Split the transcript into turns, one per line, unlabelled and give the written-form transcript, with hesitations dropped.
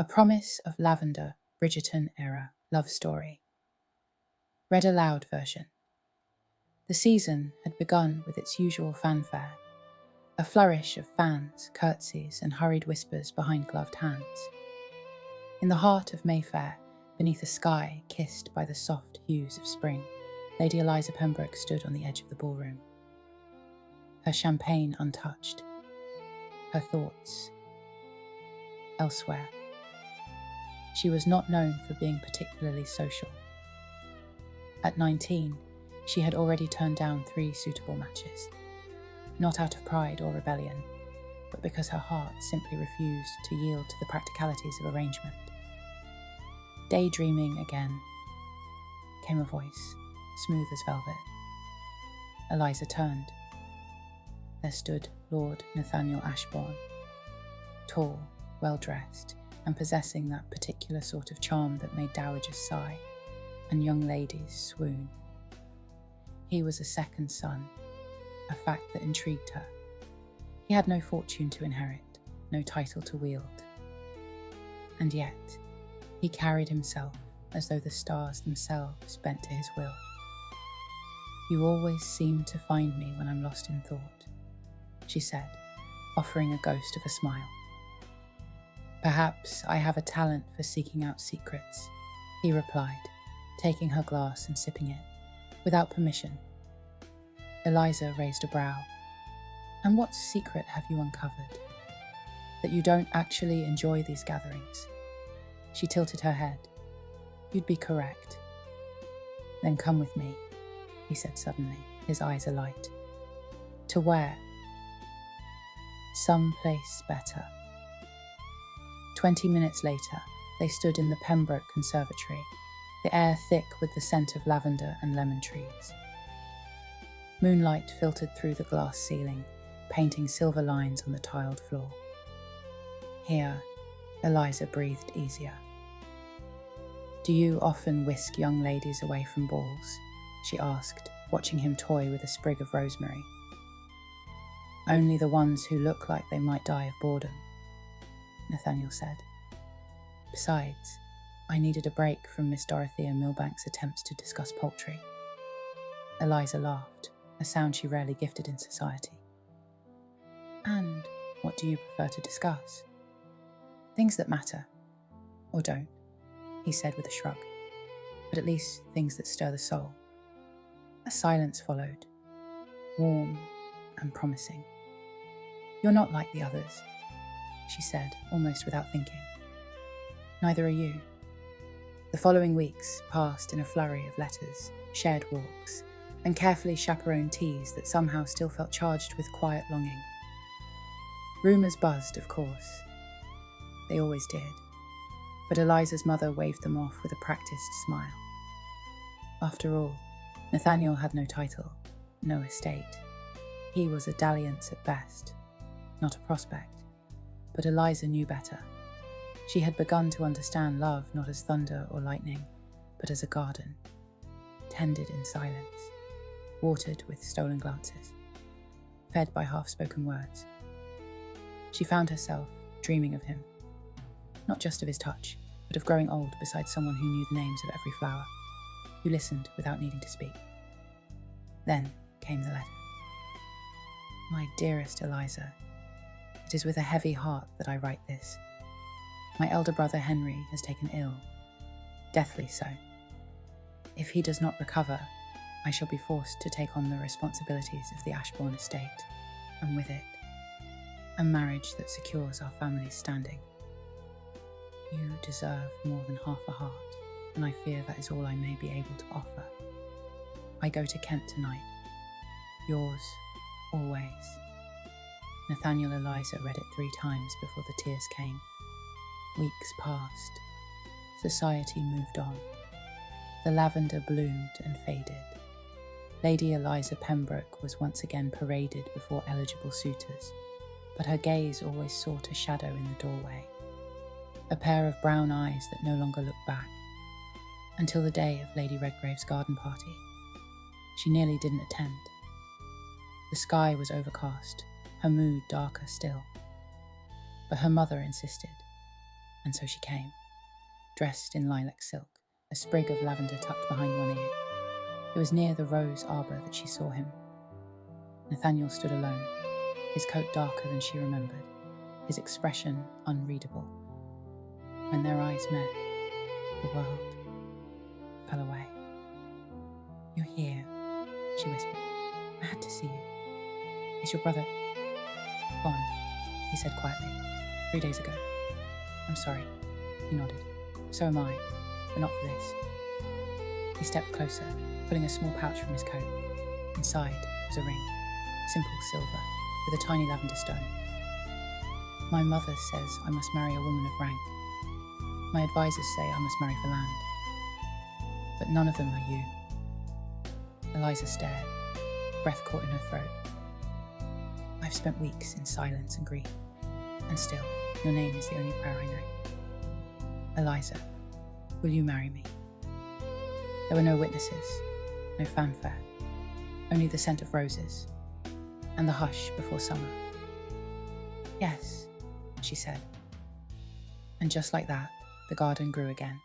A Promise of Lavender, Bridgerton-era love story. Read aloud version. The season had begun with its usual fanfare, a flourish of fans, curtsies, and hurried whispers behind gloved hands. In the heart of Mayfair, beneath a sky kissed by the soft hues of spring, Lady Eliza Pembroke stood on the edge of the ballroom. Her champagne untouched, her thoughts elsewhere. She was not known for being particularly social. At 19, she had already turned down 3 suitable matches, not out of pride or rebellion, but because her heart simply refused to yield to the practicalities of arrangement. Daydreaming again, came a voice, smooth as velvet. Eliza turned. There stood Lord Nathaniel Ashbourne, tall, well-dressed, and possessing that particular sort of charm that made dowagers sigh and young ladies swoon. He was a second son, a fact that intrigued her. He had no fortune to inherit, no title to wield. And yet, he carried himself as though the stars themselves bent to his will. "You always seem to find me when I'm lost in thought," she said, offering a ghost of a smile. "Perhaps I have a talent for seeking out secrets," he replied, taking her glass and sipping it, without permission. Eliza raised a brow. "And what secret have you uncovered? That you don't actually enjoy these gatherings?" She tilted her head. "You'd be correct." "Then come with me," he said suddenly, his eyes alight. "To where?" "Some place better." 20 minutes later, they stood in the Pembroke Conservatory, the air thick with the scent of lavender and lemon trees. Moonlight filtered through the glass ceiling, painting silver lines on the tiled floor. Here, Eliza breathed easier. "Do you often whisk young ladies away from balls?" she asked, watching him toy with a sprig of rosemary. "Only the ones who look like they might die of boredom," Nathaniel said. "Besides, I needed a break from Miss Dorothea Milbank's attempts to discuss poultry." Eliza laughed, a sound she rarely gifted in society. "And what do you prefer to discuss?" "Things that matter, or don't," he said with a shrug, "but at least things that stir the soul." A silence followed, warm and promising. "You're not like the others," she said, almost without thinking. "Neither are you." The following weeks passed in a flurry of letters, shared walks, and carefully chaperoned teas that somehow still felt charged with quiet longing. Rumours buzzed, of course. They always did. But Eliza's mother waved them off with a practiced smile. After all, Nathaniel had no title, no estate. He was a dalliance at best, not a prospect. But Eliza knew better. She had begun to understand love not as thunder or lightning, but as a garden, tended in silence, watered with stolen glances, fed by half-spoken words. She found herself dreaming of him, not just of his touch, but of growing old beside someone who knew the names of every flower, who listened without needing to speak. Then came the letter. "My dearest Eliza, it is with a heavy heart that I write this. My elder brother Henry has taken ill, deathly so. If he does not recover, I shall be forced to take on the responsibilities of the Ashbourne estate, and with it, a marriage that secures our family's standing. You deserve more than half a heart, and I fear that is all I may be able to offer. I go to Kent tonight. Yours, always." Nathaniel Eliza read it 3 times before the tears came. Weeks passed. Society moved on. The lavender bloomed and faded. Lady Eliza Pembroke was once again paraded before eligible suitors, but her gaze always sought a shadow in the doorway, a pair of brown eyes that no longer looked back, until the day of Lady Redgrave's garden party. She nearly didn't attend. The sky was overcast, her mood darker still. But her mother insisted. And so she came, dressed in lilac silk, a sprig of lavender tucked behind one ear. It was near the rose arbour that she saw him. Nathaniel stood alone, his coat darker than she remembered, his expression unreadable. When their eyes met, the world fell away. "You're here," she whispered. "I had to see you. Is your brother gone?" he said quietly. 3 days ago. "I'm sorry," he nodded. "So am I, but not for this." He stepped closer, pulling a small pouch from his coat. Inside was a ring, simple silver, with a tiny lavender stone. "My mother says I must marry a woman of rank. My advisors say I must marry for land. But none of them are you." Eliza stared, breath caught in her throat. "I've spent weeks in silence and grief, and still, your name is the only prayer I know. Eliza, will you marry me?" There were no witnesses, no fanfare, only the scent of roses, and the hush before summer. "Yes," she said. And just like that, the garden grew again.